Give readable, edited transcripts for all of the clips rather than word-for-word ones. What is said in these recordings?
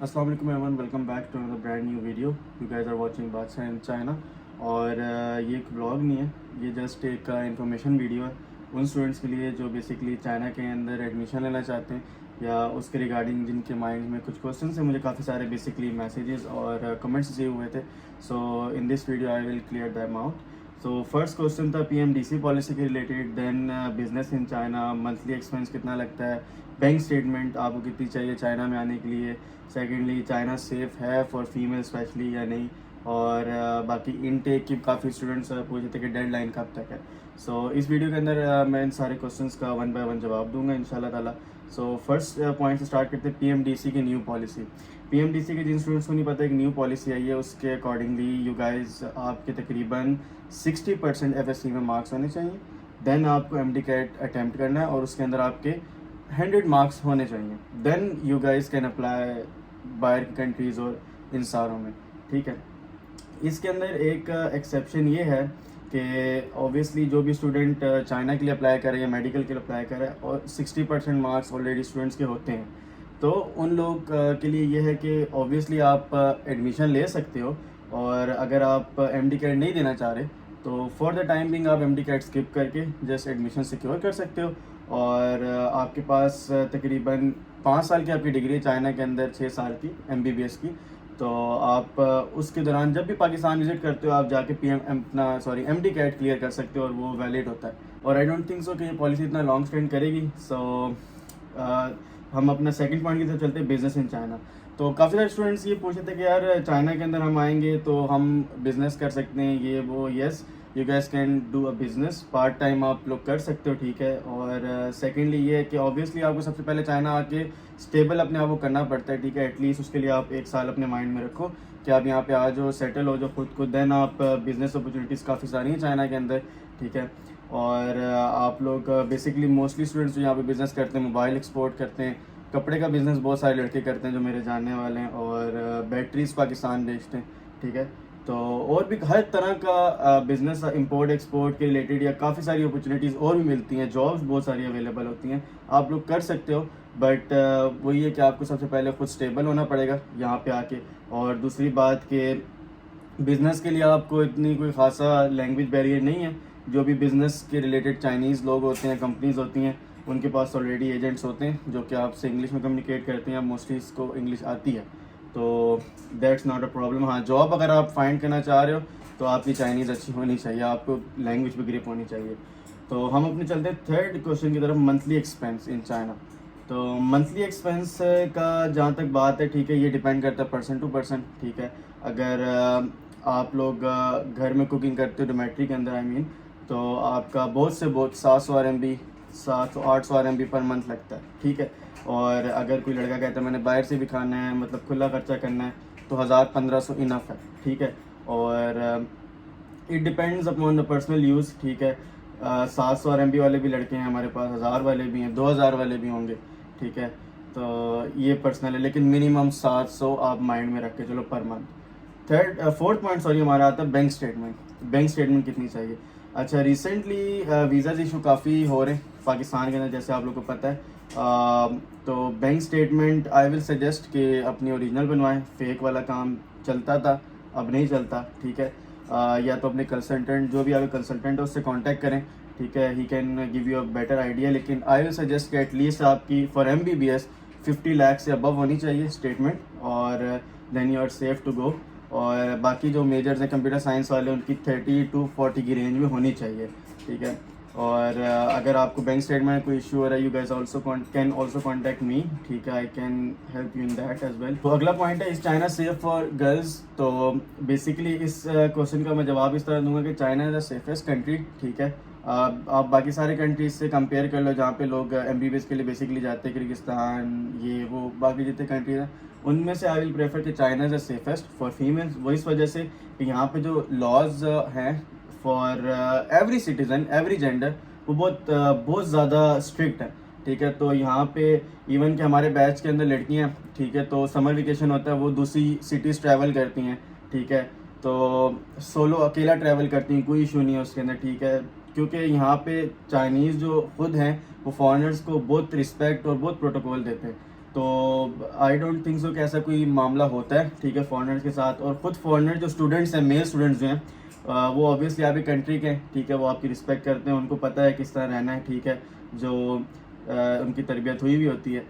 अस्सलाम वालेकुम everyone, welcome back to another brand new video. You guys are watching Badshah in China. और ये एक ब्लॉग नहीं है, ये जस्ट एक इंफॉर्मेशन वीडियो है उन स्टूडेंट्स के लिए जो बेसिकली चाइना के अंदर एडमिशन लेना चाहते हैं या उसके रिगार्डिंग जिनके माइंड में कुछ क्वेश्चन है। मुझे काफ़ी सारे बेसिकली मैसेजेस और कमेंट्स दिए हुए थे, so in this video I will clear them out. So first question था पीएमडीसी पॉलिसी के related, then business in China, monthly expense कितना लगता है, बैंक स्टेटमेंट आपको कितनी चाहिए चाइना में आने के लिए, सेकेंडली चाइना सेफ़ है फॉर फीमेल स्पेशली या नहीं, और बाकी इनटेक की काफ़ी स्टूडेंट्स पूछे थे कि डेडलाइन कब तक है। सो इस वीडियो के अंदर मैं इन सारे क्वेश्चंस का वन बाय वन जवाब दूंगा इंशाल्लाह ताला। सो फर्स्ट पॉइंट से स्टार्ट करते हैं पीएमडीसी की न्यू पॉलिसी। पीएमडीसी के जिन स्टूडेंट्स को नहीं पता एक न्यू पॉलिसी आई है, उसके अकॉर्डिंगली यू गाइस आपके तकरीबन 60% एफएससी में मार्क्स होने चाहिए, देन आपको एमडी कैट अटैम्प्ट करना है और उसके अंदर आपके 100 मार्क्स होने चाहिए, then you guys can apply बाहर की कंट्रीज़ और इन सारों में। ठीक है, इसके अंदर एक एक्सेप्शन ये है कि ऑब्वियसली जो भी स्टूडेंट चाइना के लिए अप्लाई करे या मेडिकल के लिए अप्लाई करे और 60% मार्क्स ऑलरेडी स्टूडेंट्स के होते हैं, तो उन लोग के लिए ये है कि ऑब्वियसली आप एडमिशन ले सकते हो, और अगर आप एमडी कैट नहीं देना चाह रहे तो फॉर द टाइम बिंग आप एमडी कैट स्किप करके जस्ट एडमिशन सिक्योर कर सकते हो। और आपके पास तकरीबन 5 साल की आपकी डिग्री है चाइना के अंदर, 6 साल की एमबीबीएस की, तो आप उसके दौरान जब भी पाकिस्तान विजिट करते हो आप जाके एमडी कैट क्लियर कर सकते हो और वो वैलिड होता है। और आई डोंट थिंक सो कि ये पॉलिसी इतना लॉन्ग स्टैंड करेगी। सो हम अपना सेकंड पॉइंट की तरफ चलते हैं, बिजनेस इन चाइना। तो काफ़ी सारे स्टूडेंट्स ये पूछे थे कि यार चाइना के अंदर हम आएंगे तो हम बिज़नेस कर सकते हैं, ये वो। Yes, you gas can do a business, part time आप लोग कर सकते हो, ठीक है। और सेकेंडली ये है कि ऑब्वियसली आपको सबसे पहले चाइना आके स्टेबल अपने आप को करना पड़ता है, ठीक है। एटलीस्ट उसके लिए आप 1 साल अपने माइंड में रखो कि आप यहाँ पे आ जाओ, सेटल हो जाओ खुद को, देन आप बिज़नेस अपॉर्चुनिटीज़ काफ़ी सारी हैं चाइना के अंदर, ठीक है। और आप लोग बेसिकली मोस्टली स्टूडेंट्स जो यहाँ पे बिज़नेस करते हैं, मोबाइल एक्सपोर्ट करते हैं, कपड़े का बिज़नेस बहुत सारे लड़के करते हैं जो मेरे जानने वाले हैं, और बैटरीज़ पाकिस्तान बेचते हैं, ठीक है। तो और भी हर तरह का बिज़नेस इंपोर्ट एक्सपोर्ट के रिलेटेड या काफ़ी सारी अपॉर्चुनिटीज़ और भी मिलती हैं, जॉब्स बहुत सारी अवेलेबल होती हैं, आप लोग कर सकते हो। बट वही है कि आपको सबसे पहले खुद स्टेबल होना पड़ेगा यहाँ पे आके। और दूसरी बात कि बिज़नेस के लिए आपको इतनी कोई ख़ासा लैंग्वेज बैरियर नहीं है। जो भी बिज़नेस के रिलेटेड चाइनीज़ लोग होते हैं, कंपनीज़ होती हैं, उनके पास ऑलरेडी एजेंट्स होते हैं जो कि आपसे इंग्लिश में कम्युनिकेट करते हैं, मोस्टली इसको इंग्लिश आती है, तो दैट्स नॉट अ प्रॉब्लम। हाँ, जॉब अगर आप फाइंड करना चाह रहे हो तो आपकी चाइनीज़ अच्छी होनी चाहिए, आपको लैंग्वेज भी ग्रिप होनी चाहिए। तो हम अपने चलते हैं थर्ड क्वेश्चन की तरफ, मंथली एक्सपेंस इन चाइना। तो मंथली एक्सपेंस का जहाँ तक बात है, ठीक है, ये डिपेंड करता है पर्सन टू पर्सन, ठीक है। अगर आप लोग घर में कुकिंग करते हो डोमेट्री के अंदर, आई मीन, तो आपका बहुत से बहुत 700 RMB 700-800 RMB पर मंथ लगता है, ठीक है। और अगर कोई लड़का कहता है मैंने बाहर से भी खाना है, मतलब खुला खर्चा करना है, तो 1000-1500 इनफ है, ठीक है। और it depends upon the personal use, ठीक है। 700 RMB वाले भी लड़के हैं हमारे पास, 1000 वाले भी हैं, 2000 वाले भी होंगे, ठीक है। तो ये पर्सनल है, लेकिन मिनिमम 700 आप माइंड में रख के चलो per month. Fourth point sorry हमारा आता है बैंक स्टेटमेंट। बैंक स्टेटमेंट कितनी चाहिए? अच्छा, रिसेंटली वीज़ाज इशू काफ़ी हो रहे हैं पाकिस्तान के अंदर, जैसे आप लोगों को पता है। तो bank statement I will suggest कि अपनी ओरिजिनल बनवाएं, फेक वाला काम चलता था, अब नहीं चलता, ठीक है। या तो अपने कंसल्टेंट, जो भी आपके कंसल्टेंट है उससे कांटेक्ट करें, ठीक है, he can give you a better idea. लेकिन आई विल सजेस्ट कि एटलीस्ट आपकी फॉर MBBS 50 लाख से अबव होनी चाहिए स्टेटमेंट, और then you are safe to go. और बाकी जो मेजर्स हैं कंप्यूटर साइंस वाले, उनकी 30 to 40 की रेंज में होनी चाहिए, ठीक है। और अगर आपको बैंक स्टेटमेंट में कोई इशू हो रहा है, you guys also can also contact me, ठीक है, I can help you in that as well. तो अगला पॉइंट है, is China safe for girls. तो बेसिकली इस क्वेश्चन का मैं जवाब इस तरह दूंगा कि China is the safest country, ठीक है। आप बाकी सारे कंट्रीज से कंपेयर कर लो जहाँ पे लोग MBBS के लिए बेसिकली जाते हैं, किर्गिस्तान, ये वो बाकी जितने कंट्रीज हैं, उनमें से आई विल प्रेफर कि China is the safest for females. वो इस वजह से कि यहाँ पे जो लॉज हैं for every citizen, every gender, वो बहुत ज़्यादा स्ट्रिक्ट है, ठीक है। तो यहाँ पे इवन कि हमारे बैच के अंदर लड़कियाँ, ठीक है, तो समर वेकेशन होता है वो दूसरी सिटीज़ ट्रैवल करती हैं, ठीक है। तो सोलो अकेला ट्रैवल करती हैं, कोई इशू नहीं है उसके अंदर, ठीक है। क्योंकि यहाँ पे चाइनीज़ जो खुद हैं वो फॉरेनर्स को बहुत रिस्पेक्ट और बहुत प्रोटोकॉल देते हैं। तो आई डोंट थिंक सो कि ऐसा कोई मामला होता है, ठीक है, फॉरेनर्स के साथ। और ख़ुद फॉरेनर जो स्टूडेंट्स हैं, मेल स्टूडेंट्स जो हैं, वो ऑब्वियसली आपकी कंट्री के हैं, ठीक है, वो आपकी रिस्पेक्ट करते हैं, उनको पता है किस तरह रहना है, ठीक है, जो उनकी तरबियत हुई भी होती है।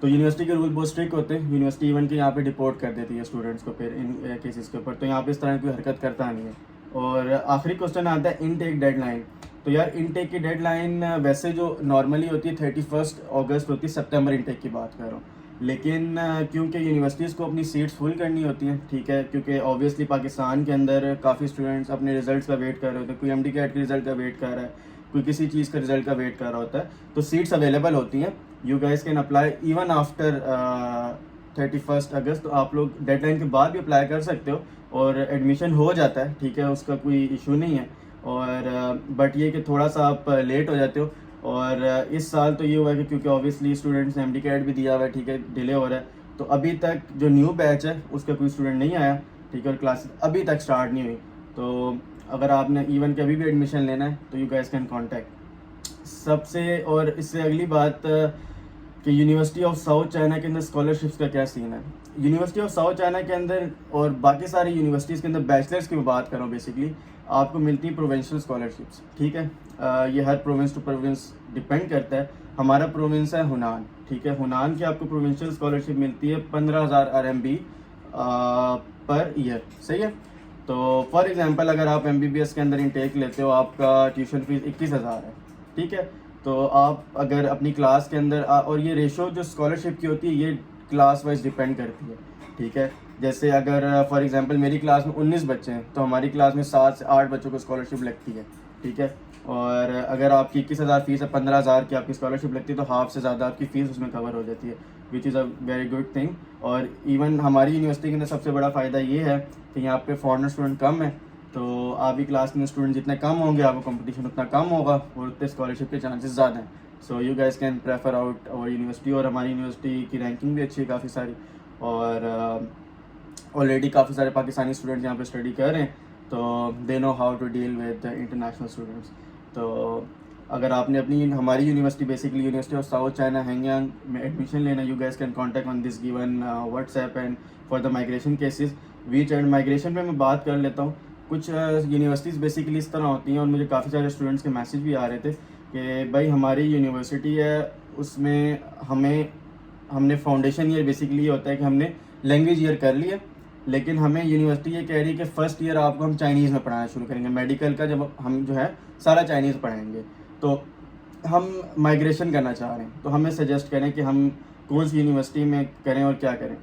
तो यूनिवर्सिटी के रूल बहुत स्ट्रिक्ट होते हैं। यूनिवर्सिटी इवन कि यहाँ पे डिपोर्ट कर देती है स्टूडेंट्स को फिर इन केसेस के ऊपर, तो यहाँ पे इस तरह की कोई हरकत करता नहीं है। और आखिरी क्वेश्चन आता है इनटेक डेडलाइन। तो यार इनटेक की डेडलाइन वैसे जो नॉर्मली होती है 31 अगस्त होती है, सितंबर इनटेक की बात कर रहा हूँ। लेकिन क्योंकि यूनिवर्सिटीज़ को अपनी सीट्स फुल करनी होती हैं, ठीक है, क्योंकि ऑब्वियसली पाकिस्तान के अंदर काफ़ी स्टूडेंट्स अपने रिजल्ट्स का वेट कर रहे होते हैं, कोई एमडी कैट के रिजल्ट का वेट कर रहा है, कोई किसी चीज़ का रिजल्ट का वेट कर रहा होता है, तो सीट्स अवेलेबल होती हैं। You guys can apply even after 31 अगस्त। तो आप लोग डेडलाइन के बाद भी अप्लाई कर सकते हो और एडमिशन हो जाता है, ठीक है, उसका कोई इशू नहीं है। और बट ये कि थोड़ा सा आप लेट हो जाते हो। और इस साल तो ये हुआ है कि क्योंकि ऑब्वियसली स्टूडेंट्स ने एमडी कैट भी दिया हुआ है, ठीक है, डिले हो रहा है, तो अभी तक जो न्यू बैच है उसका कोई स्टूडेंट नहीं आया, ठीक है, और क्लासेस अभी तक स्टार्ट नहीं हुई। तो अगर आपने इवन के अभी भी एडमिशन लेना है तो यू गाइस कैन कॉन्टैक्ट सबसे। और इससे अगली बात कि यूनिवर्सिटी ऑफ साउथ चाइना के अंदर स्कॉलरशिप्स का क्या सीन है। यूनिवर्सिटी ऑफ साउथ चाइना के अंदर और बाकी सारी यूनिवर्सिटीज़ के अंदर बैचलर्स की मैं बात कर रहा हूँ, बेसिकली आपको मिलती है प्रोविंशियल स्कॉलरशिप्स, ठीक है। ये हर प्रोविंस टू प्रोविंस डिपेंड करता है। हमारा प्रोविंस है हुनान, ठीक है, हुनान की आपको प्रोविंशियल स्कॉलरशिप मिलती है 15,000 RMB पर ईयर, सही है। तो फॉर एग्जांपल अगर आप MBBS के अंदर इनटेक लेते हो, आपका ट्यूशन फीस 21,000 है, ठीक है। तो आप अगर अपनी क्लास के अंदर और ये रेशो जो स्कॉलरशिप की होती है ये क्लास वाइज डिपेंड करती है, ठीक है। जैसे अगर फॉर एग्जांपल मेरी क्लास में 19 बच्चे हैं तो हमारी क्लास में 7 से 8 बच्चों को स्कॉलरशिप लगती है, ठीक है। और अगर आपकी 21,000 फीस है, 15,000 की आपकी स्कॉलरशिप लगती है, तो हाफ से ज़्यादा आपकी फ़ीस उसमें कवर हो जाती है, which is a very good thing. और इवन हमारी यूनिवर्सिटी के अंदर सबसे बड़ा फ़ायदा ये है कि यहाँ पे फॉरेनर स्टूडेंट कम है, तो आपकी क्लास में स्टूडेंट जितने कम होंगे आपको कंपटीशन उतना कम होगा और उतने स्कॉलरशिप के चांसेस ज़्यादा हैं। So you guys can prefer out our university. और हमारी यूनिवर्सिटी की रैंकिंग भी अच्छी है काफ़ी सारी, और ऑलरेडी काफ़ी सारे पाकिस्तानी स्टूडेंट्स यहाँ पे स्टडी कर रहे हैं, तो they know how to deal with international students. तो अगर आपने अपनी हमारी university basically university of South China Hengyang में एडमिशन लेना, you guys can contact on this given WhatsApp. And for the migration cases which and migration पे मैं बात कर लेता हूँ। कुछ यूनिवर्सिटीज़ बेसिकली इस तरह होती हैं, और मुझे काफ़ी सारे स्टूडेंट्स के मैसेज भी आ रहे थे कि भाई हमारी यूनिवर्सिटी है उसमें हमने फाउंडेशन ईयर बेसिकली ये होता है कि हमने लैंग्वेज ईयर कर लिया, लेकिन हमें यूनिवर्सिटी ये कह रही है कि फ़र्स्ट ईयर आपको हम चाइनीज़ में पढ़ाना शुरू करेंगे, मेडिकल का जब हम जो है सारा चाइनीज़ पढ़ाएंगे। तो हम माइग्रेशन करना चाह रहे हैं, तो हमें सजेस्ट करें कि हम कौन सी यूनिवर्सिटी में करें और क्या करें।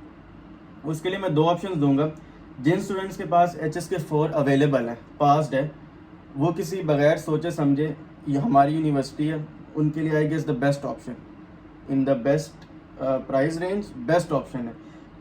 उसके लिए मैं 2 ऑप्शन दूंगा। जिन स्टूडेंट्स के पास HSK4 अवेलेबल है, पास्ड है, वो किसी बगैर सोचे समझे ये हमारी यूनिवर्सिटी है उनके लिए I guess the best option in the best price range, best option है।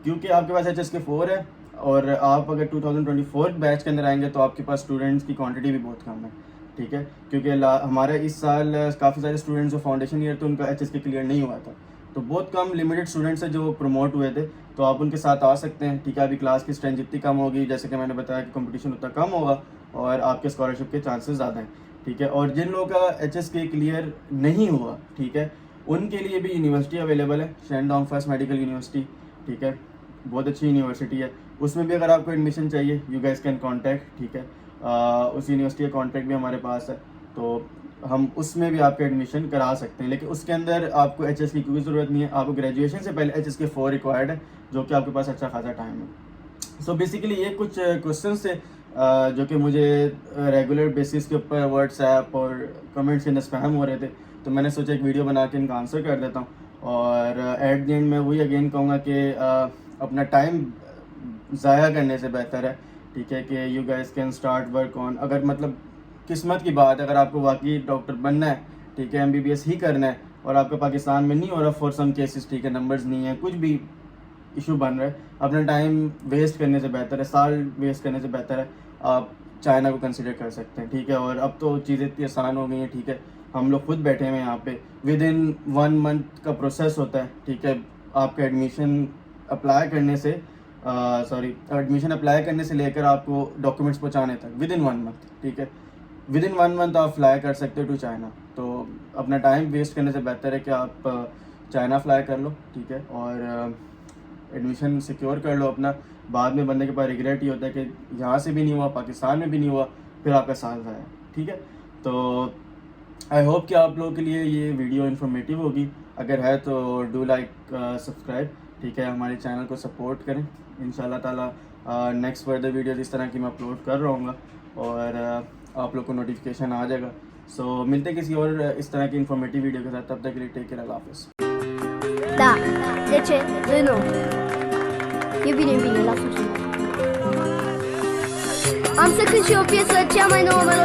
क्योंकि आपके पास HSK4 है और आप अगर 2024 बैच के अंदर आएंगे तो आपके पास स्टूडेंट्स की क्वांटिटी भी बहुत कम है, ठीक है। क्योंकि हमारे इस साल काफ़ी सारे स्टूडेंट्स जो फाउंडेशन ईयर थे उनका HSK क्लियर नहीं हुआ था, तो बहुत कम लिमिटेड स्टूडेंट्स हैं जो प्रमोट हुए थे, तो आप उनके साथ आ सकते हैं, ठीक है। अभी क्लास की स्ट्रेंथ जितनी कम होगी, जैसे कि मैंने बताया कि कंपटीशन उतना कम होगा और आपके स्कॉलरशिप के चांसेस ज़्यादा हैं, ठीक है। और जिन लोगों का HSK क्लियर नहीं हुआ, ठीक है, उनके लिए भी यूनिवर्सिटी अवेलेबल है, शेंडोंग फर्स्ट मेडिकल यूनिवर्सिटी, ठीक है, बहुत अच्छी यूनिवर्सिटी है। उसमें भी अगर आपको एडमिशन चाहिए यू गाइस कैन कॉन्टैक्ट, ठीक है। उस यूनिवर्सिटी का कॉन्टैक्ट भी हमारे पास है, तो हम उसमें भी आपका एडमिशन करा सकते हैं। लेकिन उसके अंदर आपको HSK की कोई ज़रूरत नहीं है, आपको ग्रेजुएशन से पहले HSK4 रिक्वायर्ड है, जो कि आपके पास अच्छा खासा टाइम है। सो बेसिकली ये कुछ क्वेश्चन थे जो कि मुझे रेगुलर बेसिस के ऊपर व्हाट्सएप और कमेंट्स के अंदर स्पैम हो रहे थे, तो मैंने सोचा एक वीडियो बना के इनका आंसर कर देता हूँ। और एट द एंड मैं वही अगेन कहूँगा कि अपना टाइम ज़ाया करने से बेहतर है, ठीक है, कि you guys can start work on, अगर मतलब किस्मत की बात, अगर आपको वाकई डॉक्टर बनना है, ठीक है, MBBS ही करना है और आपका पाकिस्तान में नहीं हो रहा फॉर सम केसेस, ठीक है, नंबर्स नहीं है, कुछ भी इशू बन रहा है, अपना टाइम वेस्ट करने से बेहतर है, साल वेस्ट करने से बेहतर है आप चाइना को कंसिडर कर सकते हैं, ठीक है। और अब तो चीज़ें इतनी आसान हो गई हैं, ठीक है, हम लोग खुद बैठे हुए हैं यहाँ पे, विद इन 1 मंथ का प्रोसेस होता है, ठीक है, आपका एडमिशन अप्लाई करने से एडमिशन अप्लाई करने से लेकर आपको डॉक्यूमेंट्स पहुँचाने तक विद इन 1 मंथ, ठीक है, विद इन 1 मंथ आप फ्लाई कर सकते हो टू चाइना। तो अपना टाइम वेस्ट करने से बेहतर है कि आप चाइना फ्लाई कर लो, ठीक है, और एडमिशन सिक्योर कर लो अपना। बाद में बंदे के पास रिग्रेट ही होता है कि यहाँ से भी नहीं हुआ, पाकिस्तान में भी नहीं हुआ, फिर आपका साल ज़ाया, ठीक है। तो आई होप कि आप लोगों के लिए ये वीडियो इन्फॉर्मेटिव होगी। अगर है तो डू लाइक सब्सक्राइब, ठीक है, हमारे चैनल को सपोर्ट करें। इंशाल्लाह ताला नेक्स्ट फर्दर वीडियोज़ इस तरह की मैं अपलोड कर रहूँगा और आप लोग को नोटिफिकेशन आ जाएगा। सो मिलते हैं किसी और इस तरह की इन्फॉर्मेटिव वीडियो के साथ। तब तक के लिए टेक केयर, अल्लाह हाफ़िज़। Da, de ce? Nu. E bine, lasă-o. Am să cânt și o piesă cea mai nouă melodie.